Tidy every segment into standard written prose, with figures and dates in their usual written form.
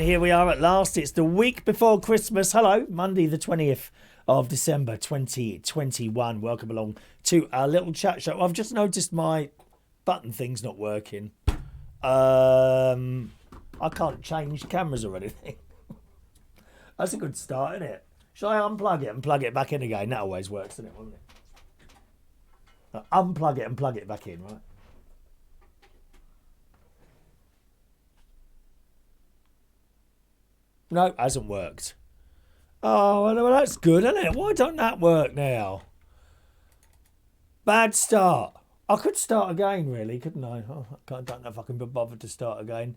here we are at last. It's the week before Christmas. Hello, Monday the 20th of December 2021. Welcome along to our little chat show. I've just noticed my button thing's not working. I can't change cameras or anything. That's a good start, isn't it? Shall I unplug it and plug it back in again? That always works, doesn't it? Won't it? Unplug it and plug it back in, right? No, hasn't worked. Oh, well, that's good, isn't it? Why don't that work now? Bad start. I could start again, really, couldn't I? Oh, I don't know if I can be bothered to start again.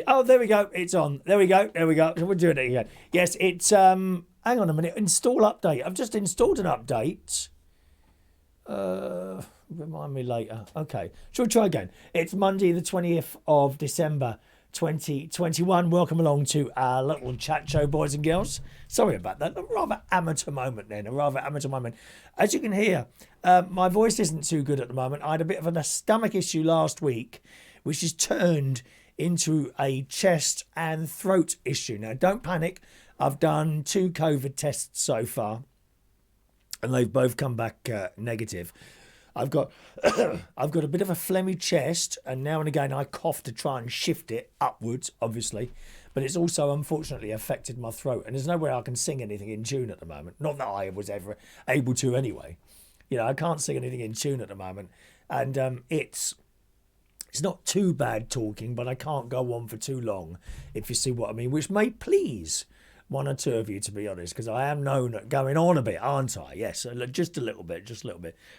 Oh, there we go. It's on. There we go. There we go. We're doing it again. Yes, it's... hang on a minute. Install update. I've just installed an update. Remind me later. Okay. Shall we try again? It's Monday the 20th of December 2021. Welcome along to our little chat show, boys and girls. Sorry about that. A rather amateur moment then. A rather amateur moment. As you can hear, my voice isn't too good at the moment. I had a bit of a stomach issue last week, which has turned into a chest and throat issue. Now, don't panic. I've done 2 COVID tests so far, and they've both come back negative. I've got a bit of a phlegmy chest, and now and again I cough to try and shift it upwards, obviously. But it's also unfortunately affected my throat, and there's no way I can sing anything in tune at the moment. Not that I was ever able to anyway. You know, I can't sing anything in tune at the moment, and it's not too bad talking, but I can't go on for too long, if you see what I mean, which may please one or two of you, to be honest, because I am known at going on a bit, aren't I? Yes, just a little bit.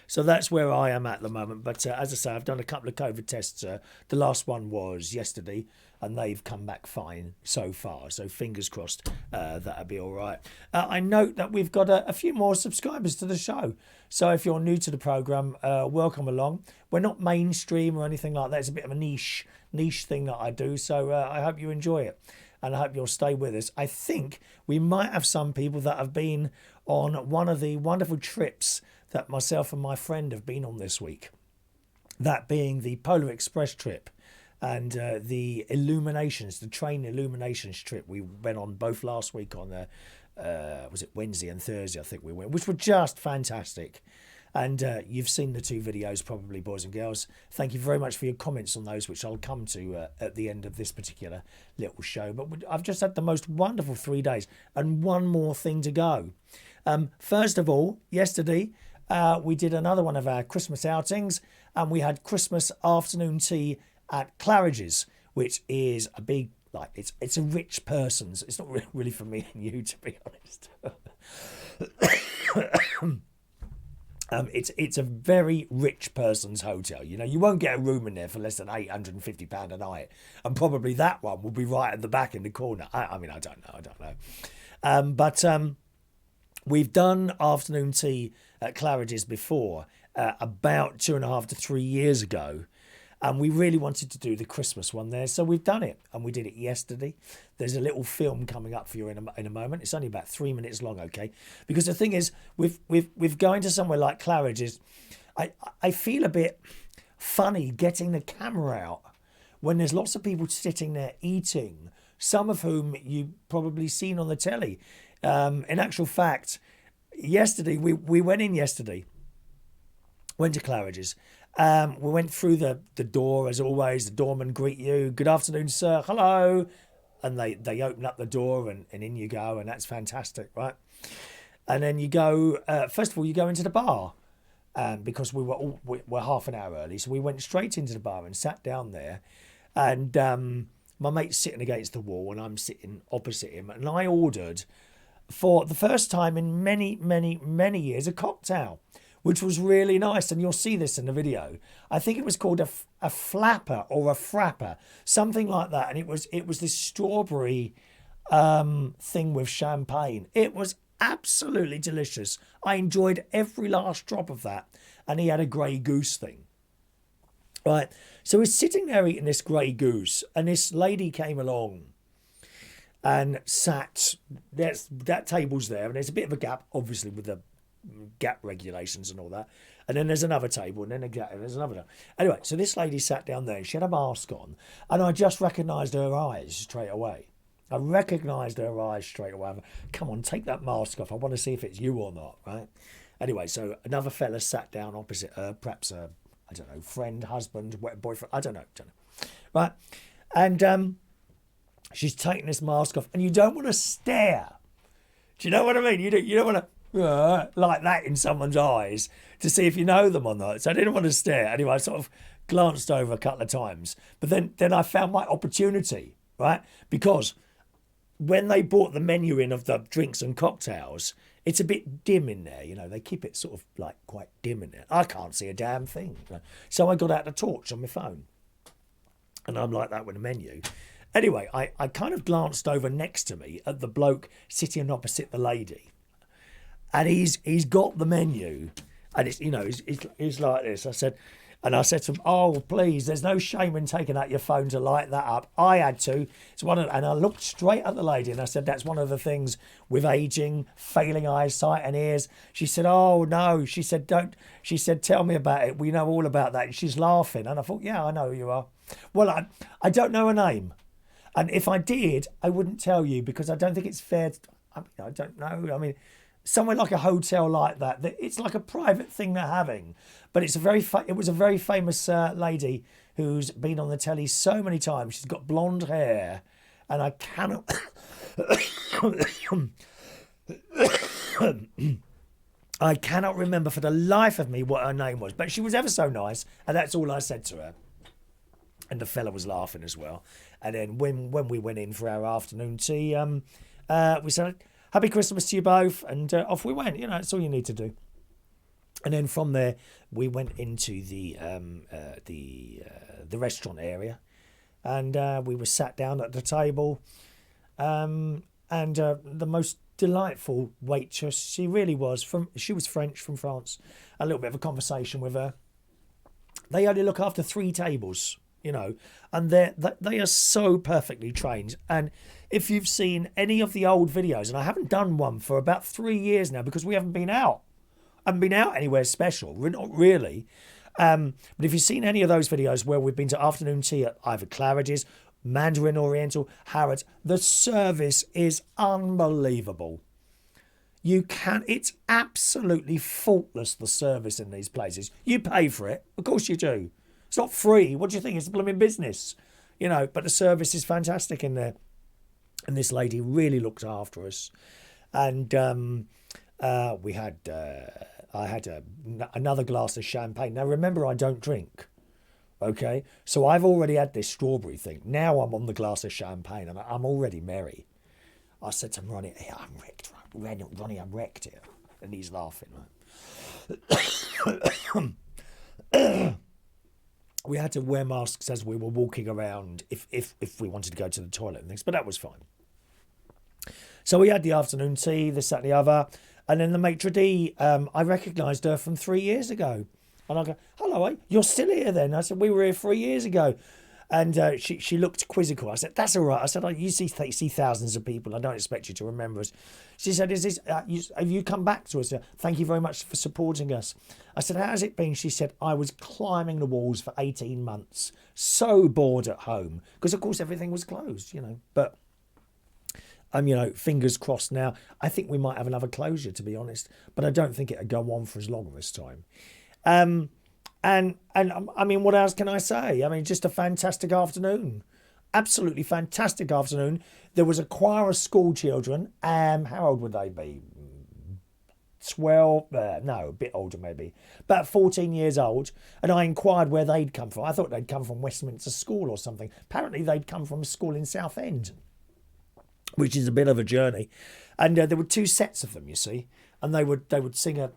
So that's where I am at the moment. But as I say, I've done a couple of COVID tests. The last one was yesterday, and they've come back fine so far. So fingers crossed that'll be all right. I note that we've got a few more subscribers to the show. So if you're new to the programme, welcome along. We're not mainstream or anything like that. It's a bit of a niche thing that I do. So I hope you enjoy it. And I hope you'll stay with us. I think we might have some people that have been on one of the wonderful trips that myself and my friend have been on this week. That being the Polar Express trip and the Illuminations, the train Illuminations trip we went on both last week on was it Wednesday and Thursday, I think we went, which were just fantastic. And you've seen the 2 videos probably, boys and girls. Thank you very much for your comments on those, which I'll come to at the end of this particular little show. But I've just had the most wonderful 3 days and one more thing to go. First of all, yesterday we did another one of our Christmas outings, and we had Christmas afternoon tea at Claridges, which is a big, like, it's a rich person's. It's not really for me and you, to be honest. It's a very rich person's hotel. You know, you won't get a room in there for less than £850 a night, and probably that one will be right at the back in the corner. I mean, I don't know. But we've done afternoon tea at Claridge's before, about 2.5 to 3 years ago. And we really wanted to do the Christmas one there, so we've done it, and we did it yesterday. There's a little film coming up for you in a moment. It's only about 3 minutes long, okay? Because the thing is, with going to somewhere like Claridge's, I feel a bit funny getting the camera out when there's lots of people sitting there eating, some of whom you've probably seen on the telly. In actual fact, yesterday we went in yesterday, went to Claridge's. We went through the door, as always. The doorman greet you. Good afternoon, sir. Hello. And they open up the door, and in you go, and that's fantastic, right? And then you go, first of all, you go into the bar, because we're half an hour early. So we went straight into the bar and sat down there. And my mate's sitting against the wall, and I'm sitting opposite him. And I ordered, for the first time in many, many, many years, a cocktail, which was really nice, and you'll see this in the video. I think it was called a flapper or a frapper, something like that, and it was this strawberry thing with champagne. It was absolutely delicious. I enjoyed every last drop of that, and he had a grey goose thing. Right, so we're sitting there eating this grey goose, and this lady came along and sat. That table's there, and there's a bit of a gap, obviously, with the gap regulations and all that, and then there's another table, and then there's another. Anyway, so this lady sat down there, she had a mask on, and I just recognised her eyes straight away. I recognised her eyes straight away. Come on, take that mask off. I want to see if it's you or not, right? Anyway, so another fella sat down opposite her, perhaps a, I don't know, friend, husband, boyfriend, I don't know. Right? And she's taking this mask off, and you don't want to stare. Do you know what I mean? You don't want to like that in someone's eyes to see if you know them or not. So I didn't want to stare. Anyway, I sort of glanced over a couple of times, but then I found my opportunity, right? Because when they brought the menu in of the drinks and cocktails, it's a bit dim in there, you know. They keep it sort of like quite dim in there. I can't see a damn thing. So I got out the torch on my phone, and I'm like that with the menu. Anyway, I kind of glanced over next to me at the bloke sitting opposite the lady, and he's got the menu, and it's, you know, he's like this. I said to him, "Oh, please, there's no shame in taking out your phone to light that up. I had to. It's one of," and I looked straight at the lady and I said, "That's one of the things with aging, failing eyesight and ears." She said, "Oh no," she said, "Don't." She said, "Tell me about it. We know all about that." And she's laughing, and I thought, "Yeah, I know who you are." Well, I don't know her name, and if I did, I wouldn't tell you because I don't think it's fair. I don't know. I mean, somewhere like a hotel like that, it's like a private thing they're having. But it's it was a very famous lady who's been on the telly so many times. She's got blonde hair, and I cannot, I cannot remember for the life of me what her name was. But she was ever so nice, and that's all I said to her. And the fella was laughing as well. And then when we went in for our afternoon tea, we said, "Happy Christmas to you both," and off we went. You know, that's all you need to do. And then from there, we went into the restaurant area, and we were sat down at the table, and the most delightful waitress she really was. She was French, from France. A little bit of a conversation with her. They only look after 3 tables, you know, and they are so perfectly trained. And if you've seen any of the old videos, and I haven't done one for about 3 years now because we haven't been out. I haven't been out anywhere special, not really. But if you've seen any of those videos where we've been to afternoon tea at either Claridges, Mandarin Oriental, Harrods, the service is unbelievable. It's absolutely faultless, the service in these places. You pay for it. Of course you do. It's not free. What do you think? It's a blooming business. You know, but the service is fantastic in there. And this lady really looked after us. And I had another glass of champagne. Now, remember, I don't drink. Okay? So I've already had this strawberry thing. Now I'm on the glass of champagne. I'm already merry. I said to Ronnie, "Hey, I'm wrecked. Ronnie, I'm wrecked here." And he's laughing. Right? We had to wear masks as we were walking around if we wanted to go to the toilet and things, but that was fine. So we had the afternoon tea, this, that, and the other. And then the maitre d', I recognised her from 3 years ago. And I go, "Hello, you're still here then?" I said, "We were here 3 years ago." And she looked quizzical. I said, "That's all right." I said, "You see thousands of people. I don't expect you to remember us." She said, "Have you come back to us? Thank you very much for supporting us." I said, "How has it been?" She said, "I was climbing the walls for 18 months. So bored at home." Because, of course, everything was closed, you know. But you know, fingers crossed now. I think we might have another closure, to be honest. But I don't think it'll go on for as long this time. And I mean, what else can I say? I mean, just a fantastic afternoon. Absolutely fantastic afternoon. There was a choir of school children. How old would they be? 12? No, a bit older maybe. About 14 years old. And I inquired where they'd come from. I thought they'd come from Westminster School or something. Apparently they'd come from a school in Southend, which is a bit of a journey. And there were 2 sets of them, you see. And they would sing a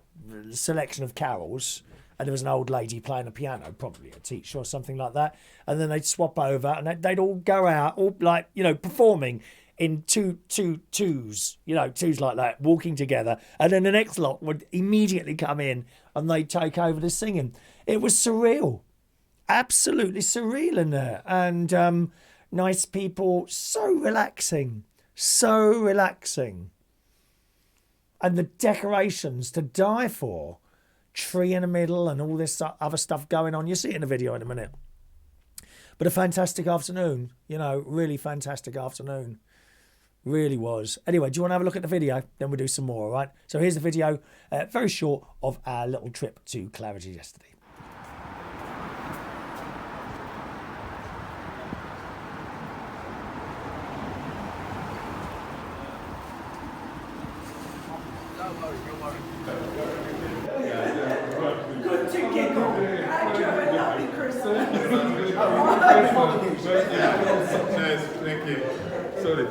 selection of carols. And there was an old lady playing a piano, probably a teacher or something like that. And then they'd swap over and they'd all go out, all like, you know, performing in twos, you know, twos like that, walking together. And then the next lot would immediately come in and they'd take over the singing. It was surreal. Absolutely surreal in there. And nice people, so relaxing. So relaxing. And the decorations to die for. Tree in the middle and all this other stuff going on. You'll see it in the video in a minute. But a fantastic afternoon. You know, really fantastic afternoon. Really was. Anyway, do you want to have a look at the video? Then we'll do some more, all right? So here's the video, very short, of our little trip to Claridge yesterday. Good to giggle. And you have a lovely Christmas. Nice, thank you. Sorry.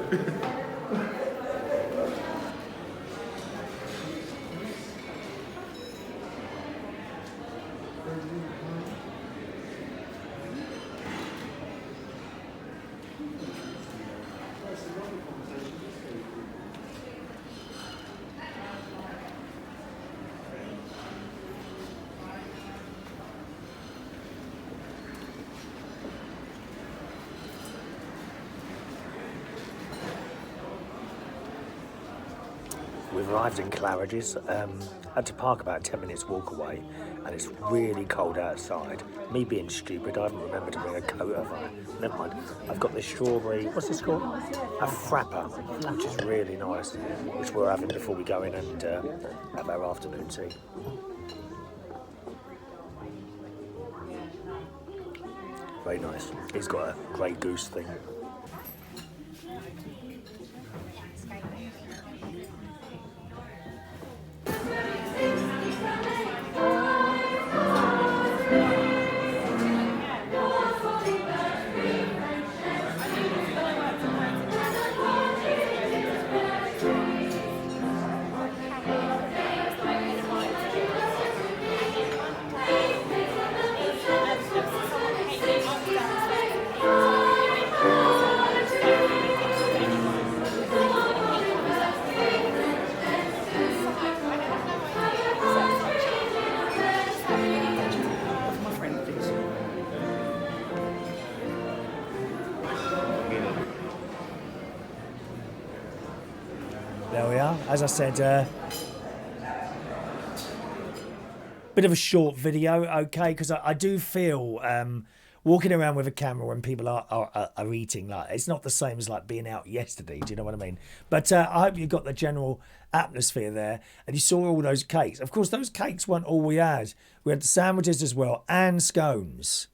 We've arrived in Claridges, had to park about 10 minutes walk away, and it's really cold outside. Me being stupid, I haven't remembered to bring a coat, have I? Never mind. I've got this strawberry, what's this called? A frapper, which is really nice, which we're having before we go in and have our afternoon tea. Very nice. He's got a grey goose thing. There we are. As I said, bit of a short video, okay, because I do feel walking around with a camera when people are eating, like, it's not the same as like being out yesterday. Do you know what I mean? But I hope you got the general atmosphere there, and you saw all those cakes. Of course, those cakes weren't all we had. We had the sandwiches as well and scones,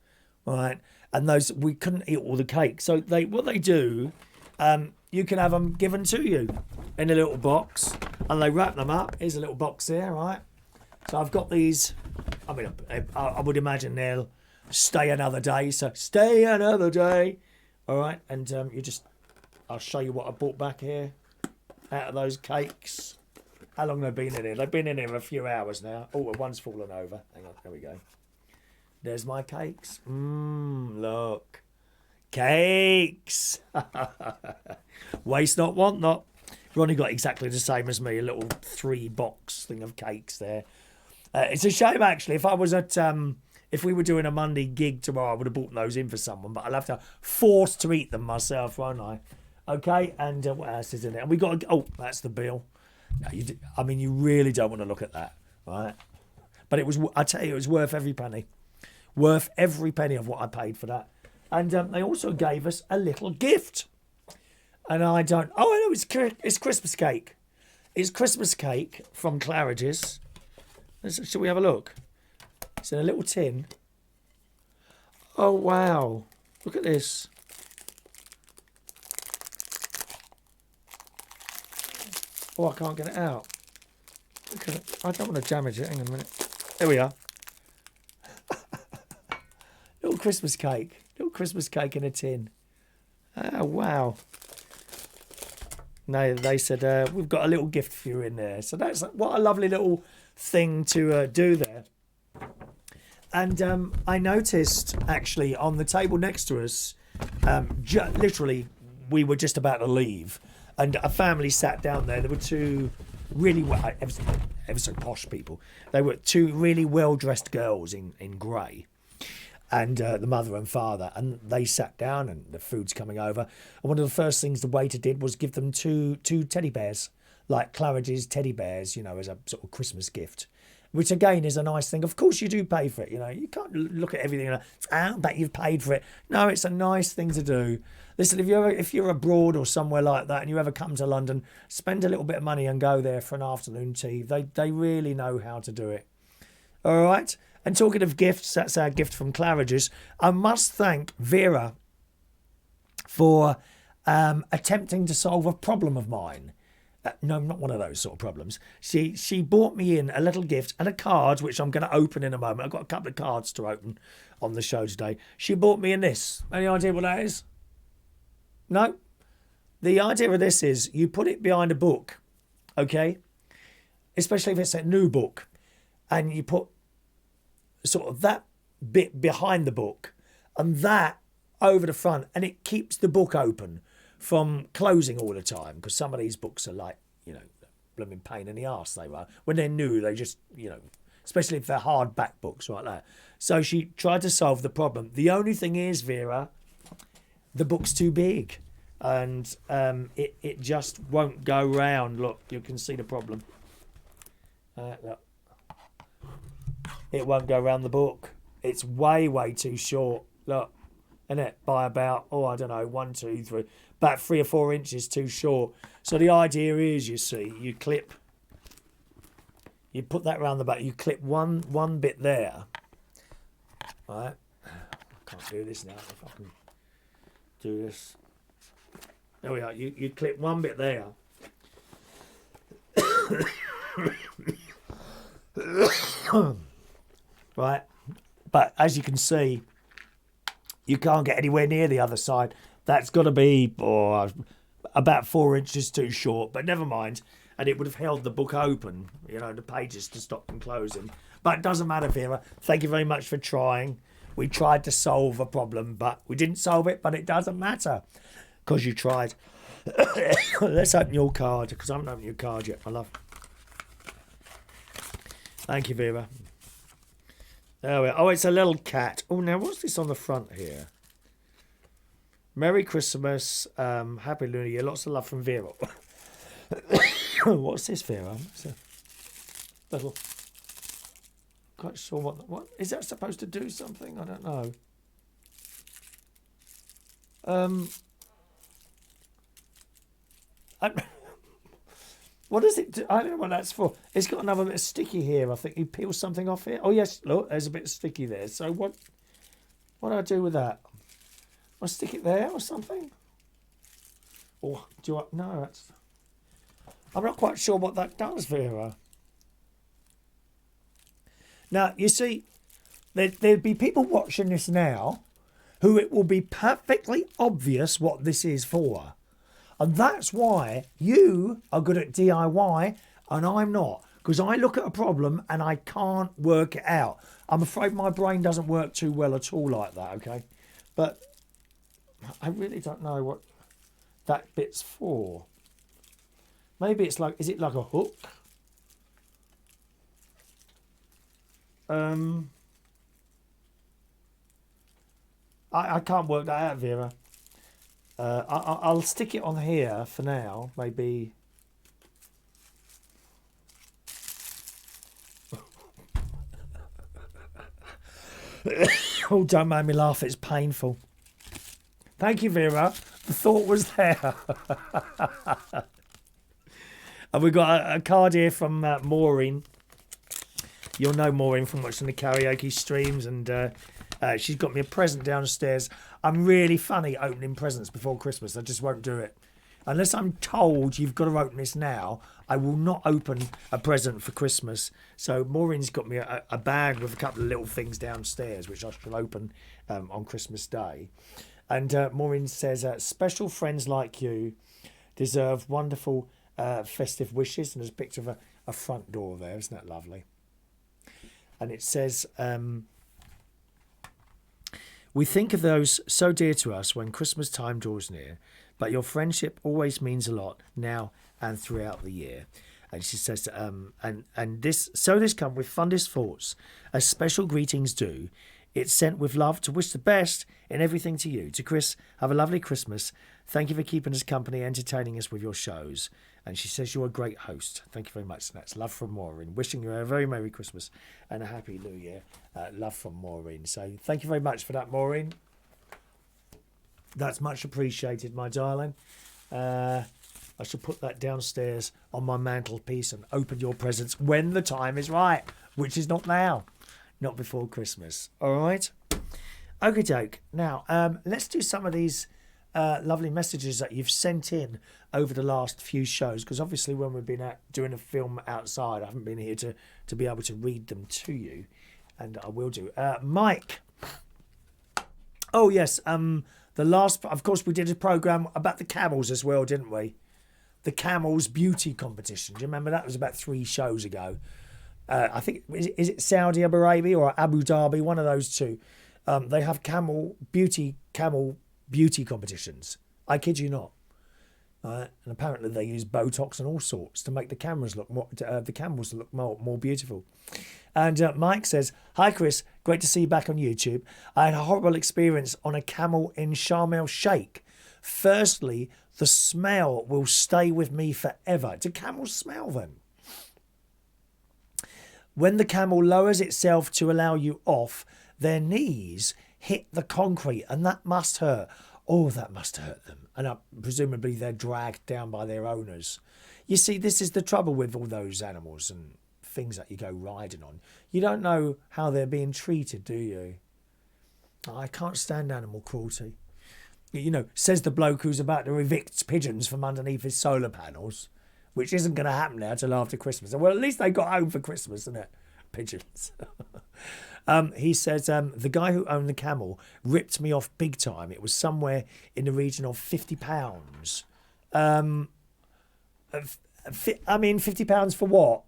right? And those, we couldn't eat all the cakes. So what they do, you can have them given to you in a little box, and they wrap them up. Here's a little box here, right? So I've got these. I mean, I would imagine they'll stay another day. So stay another day, all right? And I'll show you what I brought back here out of those cakes. How long they've been in here? They've been in here a few hours now. Oh, one's fallen over. Hang on, there we go. There's my cakes. Look. Cakes. Waste not, want not. Ronnie got exactly the same as me, a little 3-box thing of cakes there. It's a shame, actually. If I was at, if we were doing a Monday gig tomorrow, I would have bought those in for someone, but I'll have to force to eat them myself, won't I? Okay, and what else is in there? And we got, oh, that's the bill. No, I mean, you really don't want to look at that, right? But it was, I tell you, it was worth every penny. Worth every penny of what I paid for that. And they also gave us a little gift. And I don't... Oh, I know, it's Christmas cake. It's Christmas cake from Claridges. Shall we have a look? It's in a little tin. Oh, wow. Look at this. Oh, I can't get it out. Look at it. I don't want to damage it. Hang on a minute. There we are. Little Christmas cake. Little Christmas cake in a tin. Oh, wow. No, they said, we've got a little gift for you in there. So that's what a lovely little thing to do there. And I noticed, actually, on the table next to us, literally, we were just about to leave. And a family sat down there. There were two really ever so posh people. They were two really well-dressed girls in grey. And the mother and father, and they sat down, and the food's coming over. And one of the first things the waiter did was give them two teddy bears, like Claridge's teddy bears, you know, as a sort of Christmas gift. which again is a nice thing. Of course you do pay for it, you know. You can't look at everything and but you've paid for it. No, it's a nice thing to do. Listen, if you're abroad or somewhere like that and you ever come to London, spend a little bit of money and go there for an afternoon tea. They really know how to do it. All right. And talking of gifts, that's our gift from Claridges. I must thank Vera for attempting to solve a problem of mine. No, not one of those sort of problems. She bought me in a little gift and a card, which I'm going to open in a moment. I've got a couple of cards to open on the show today. She bought me in this. Any idea what that is? No? The idea of this is you put it behind a book, okay? Especially if it's a new book. And you put sort of that bit behind the book and that over the front, and it keeps the book open from closing all the time, because some of these books are like, you know, blooming pain in the arse they were. When they're new, they just, you know, especially if they're hardback books like that. So she tried to solve the problem. The only thing is, Vera, the book's too big and it just won't go round. Look, you can see the problem. Look. It won't go round the book. It's way, way too short. Look, isn't it? By about, I don't know, 1, 2, 3, about 3 or 4 inches too short. So the idea is, you see, you put that round the back, you clip one bit there. All right. I can't do this now. If I can do this. There we are. You clip one bit there. Right, but as you can see, you can't get anywhere near the other side. That's got to be about 4 inches too short, but never mind. And it would have held the book open, you know, the pages to stop them closing. But it doesn't matter, Vera. Thank you very much for trying. We tried to solve a problem, but we didn't solve it, but it doesn't matter because you tried. Let's open your card, because I haven't opened your card yet, my love. Thank you, Vera. There we are. Oh, it's a little cat. Oh, now what's this on the front here? Merry Christmas. Happy New Year. Lots of love from Vera. What's this, Vera? It's a little... Quite sure what... Is that supposed to do something? I don't know. What does it do? I don't know what that's for. It's got another bit of sticky here. I think you peel something off here. Oh, yes. Look, there's a bit of sticky there. So what do I do with that? I stick it there or something? Or do I... No, that's... I'm not quite sure what that does, Vera. Now, you see, there'd be people watching this now who it will be perfectly obvious what this is for. And that's why you are good at DIY and I'm not. Because I look at a problem and I can't work it out. I'm afraid my brain doesn't work too well at all like that, okay? But I really don't know what that bit's for. Maybe it's like, is it like a hook? I can't work that out, Vera. I'll stick it on here for now, maybe. Oh, don't make me laugh, it's painful. Thank you, Vera. The thought was there. And we've got a card here from Maureen. You'll know Maureen from watching the karaoke streams, and she's got me a present downstairs. I'm really funny opening presents before Christmas. I just won't do it. Unless I'm told you've got to open this now, I will not open a present for Christmas. So Maureen's got me a bag with a couple of little things downstairs, which I shall open on Christmas Day. And Maureen says, special friends like you deserve wonderful festive wishes. And there's a picture of a front door there. Isn't that lovely? And it says... we think of those so dear to us when Christmas time draws near, but your friendship always means a lot now and throughout the year. And she says, and this come with fondest thoughts, as special greetings do, It's sent with love to wish the best in everything to you. To Chris, have a lovely Christmas. Thank you for keeping us company, entertaining us with your shows. And she says you're a great host. Thank you very much. And that's love from Maureen. Wishing you a very Merry Christmas and a Happy New Year. Love from Maureen. So thank you very much for that, Maureen. That's much appreciated, my darling. I shall put that downstairs on my mantelpiece and open your presents when the time is right, which is not now. Not before Christmas. All right? Okie doke. Now, let's do some of these lovely messages that you've sent in over the last few shows, because obviously when we've been out doing a film outside, I haven't been here to be able to read them to you, and I will do. Mike. Oh, yes. The last, of course, we did a programme about the camels as well, didn't we? The camels beauty competition. Do you remember that? It was about 3 shows ago. I think, is it Saudi Arabia or Abu Dhabi? One of those two. They have camel beauty competitions. I kid you not. And apparently they use Botox and all sorts to make the camels look more beautiful. And Mike says, "Hi Chris, great to see you back on YouTube. I had a horrible experience on a camel in Sharm el Sheikh. Firstly, the smell will stay with me forever." Do camels smell then? "When the camel lowers itself to allow you off, their knees hit the concrete, and that must hurt." Oh, that must hurt them. And presumably they're dragged down by their owners. You see, this is the trouble with all those animals and things that you go riding on. You don't know how they're being treated, do you? I can't stand animal cruelty. You know, says the bloke who's about to evict pigeons from underneath his solar panels, which isn't going to happen now till after Christmas. Well, at least they got home for Christmas, isn't it? Pigeons. He says, the guy who owned the camel ripped me off big time. It was somewhere in the region of £50. I mean, £50 for what?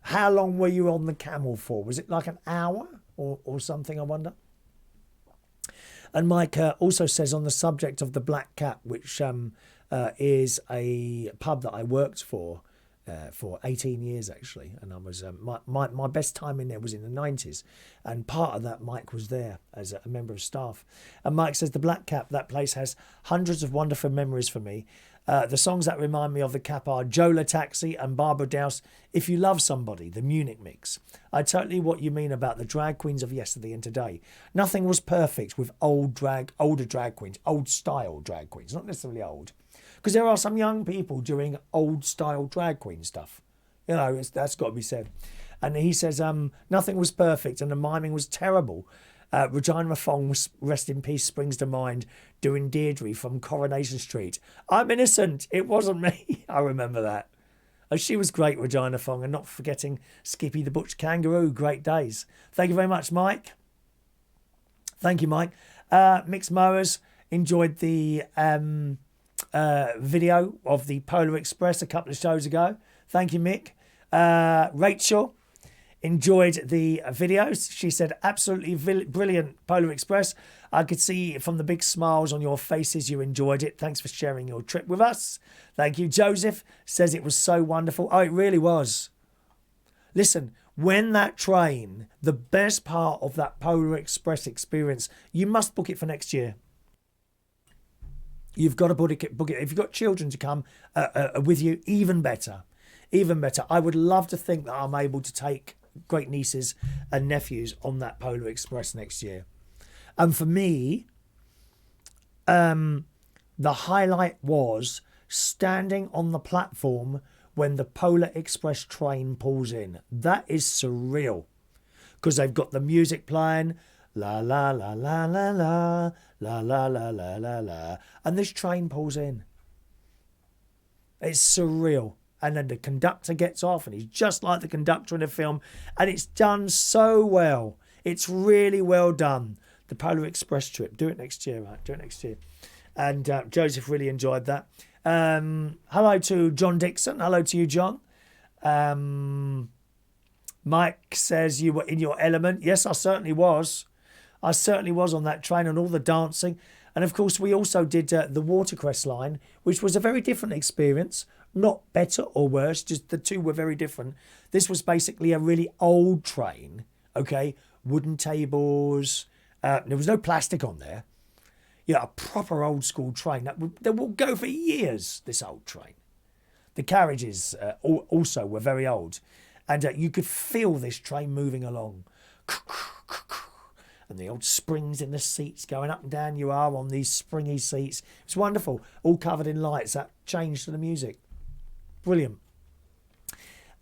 How long were you on the camel for? Was it like an hour or something, I wonder? And Mike also says, on the subject of the Black Cat, which is a pub that I worked for 18 years actually, and I was my best time in there was in the 90s, and part of that Mike was there as a member of staff. And Mike says, the Black Cap, that place has hundreds of wonderful memories for me. The songs that remind me of the Cap are Jola Taxi and Barbara Douse, If You Love Somebody, the Munich mix. I totally what you mean about the drag queens of yesterday and today. Nothing was perfect with older drag queens, old style drag queens, not necessarily old. Because there are some young people doing old-style drag queen stuff. You know, that's got to be said. And he says, nothing was perfect and the miming was terrible. Regina Fong, rest in peace, springs to mind, doing Deirdre from Coronation Street. I'm innocent. It wasn't me. I remember that. Oh, she was great, Regina Fong, and not forgetting Skippy the Butch Kangaroo. Great days. Thank you very much, Mike. Thank you, Mike. Mixed Mowers enjoyed the... video of the Polar Express a couple of shows ago. Thank you, Mick. Rachel enjoyed the videos. She said, absolutely brilliant Polar Express. I could see from the big smiles on your faces you enjoyed it. Thanks for sharing your trip with us. Thank you. Joseph says it was so wonderful. Oh, it really was. Listen, when that train, the best part of that Polar Express experience, you must book it for next year. You've got to book it. If you've got children to come with you, even better. Even better. I would love to think that I'm able to take great nieces and nephews on that Polar Express next year. And for me, the highlight was standing on the platform when the Polar Express train pulls in. That is surreal. Because they've got the music playing. La la la la la la la la la la la la, and this train pulls in. It's surreal. And then the conductor gets off, and he's just like the conductor in the film, and it's done so well. It's really well done. The Polar Express trip. Do it next year, right? Do it next year. And Joseph really enjoyed that. Hello to John Dixon. Hello to you, John. Mike says you were in your element. Yes, I certainly was. I certainly was on that train and all the dancing. And of course, we also did the Watercress line, which was a very different experience. Not better or worse, just the two were very different. This was basically a really old train, okay? Wooden tables, There was no plastic on there. A proper old school train that will go for years, this old train. The carriages also were very old. And you could feel this train moving along. And the old springs in the seats going up and down. You are on these springy seats. It's wonderful. All covered in lights. That changed to the music. Brilliant.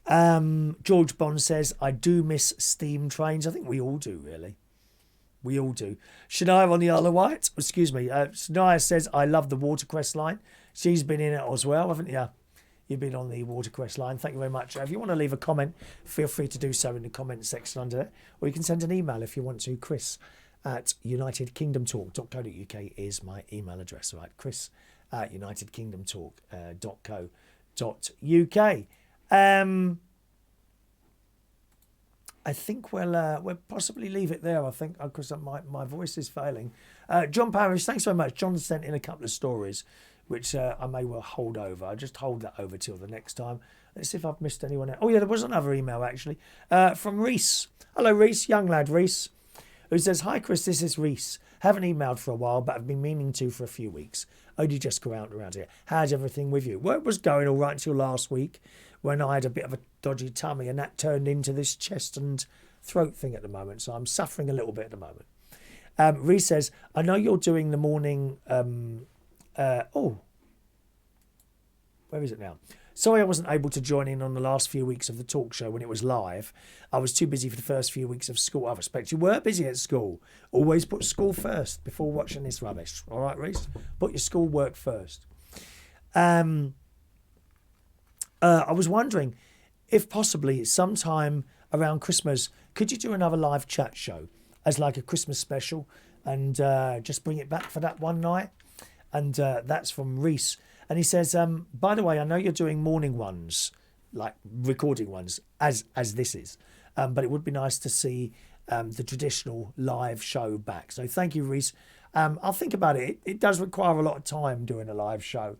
George Bond says, I do miss steam trains. I think we all do, really. We all do. Shania on the Isle of Wight. Excuse me. Shania says, I love the Watercress line. She's been in it as well, haven't you? You've been on the Watercress line. Thank you very much. If you want to leave a comment, feel free to do so in the comment section under it. Or you can send an email if you want to. Chris@unitedkingdomtalk.co.uk is my email address. All right, Chris@unitedkingdomtalk.co.uk. I think we'll possibly leave it there, I think, because my voice is failing. John Parrish, thanks so much. John sent in a couple of stories, which I may well hold over. I'll just hold that over till the next time. Let's see if I've missed anyone else. Oh, yeah, there was another email, actually, from Reese. Hello, Reese, young lad Reese, who says, hi, Chris, this is Reese. Haven't emailed for a while, but I've been meaning to for a few weeks. Only just go out around here. How's everything with you? Well, it was going all right until last week when I had a bit of a dodgy tummy, and that turned into this chest and throat thing at the moment. So I'm suffering a little bit at the moment. Reese says, I know you're doing the morning... where is it now? Sorry I wasn't able to join in on the last few weeks of the talk show when it was live. I was too busy for the first few weeks of school. I respect you were busy at school. Always put school first before watching this rubbish. All right, Reese? Put your school work first. I was wondering if possibly sometime around Christmas, could you do another live chat show as like a Christmas special and just bring it back for that one night? And that's from Reese. And he says, by the way, I know you're doing morning ones, like recording ones, as this is. But it would be nice to see the traditional live show back. So thank you, Reese. I'll think about it. It does require a lot of time doing a live show,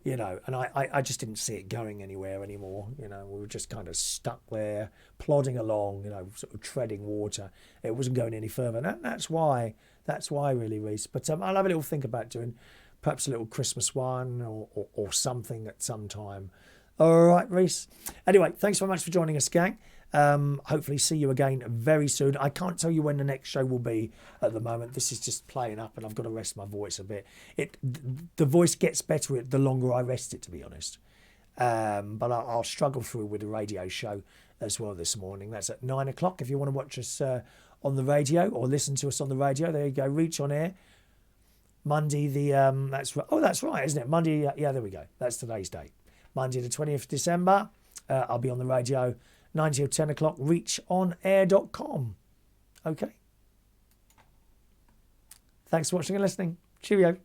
and I just didn't see it going anywhere anymore. We were just kind of stuck there, plodding along, sort of treading water. It wasn't going any further. And that's why really, Reese. But I'll have a little think about doing perhaps a little Christmas one or something at some time. All right, Reese. Anyway, thanks very much for joining us, gang. Hopefully see you again very soon. I can't tell you when the next show will be at the moment. This is just playing up and I've got to rest my voice a bit. The voice gets better the longer I rest it, to be honest. But I'll struggle through with the radio show as well this morning. That's at 9 o'clock. If you want to watch us on the radio or listen to us on the radio, there you go. Reach on air. Monday that's right, isn't it? Monday, yeah, there we go. That's today's date. Monday the 20th December. I'll be on the radio 9 till 10 o'clock. reachonair.com. Okay. Thanks for watching and listening. Cheerio.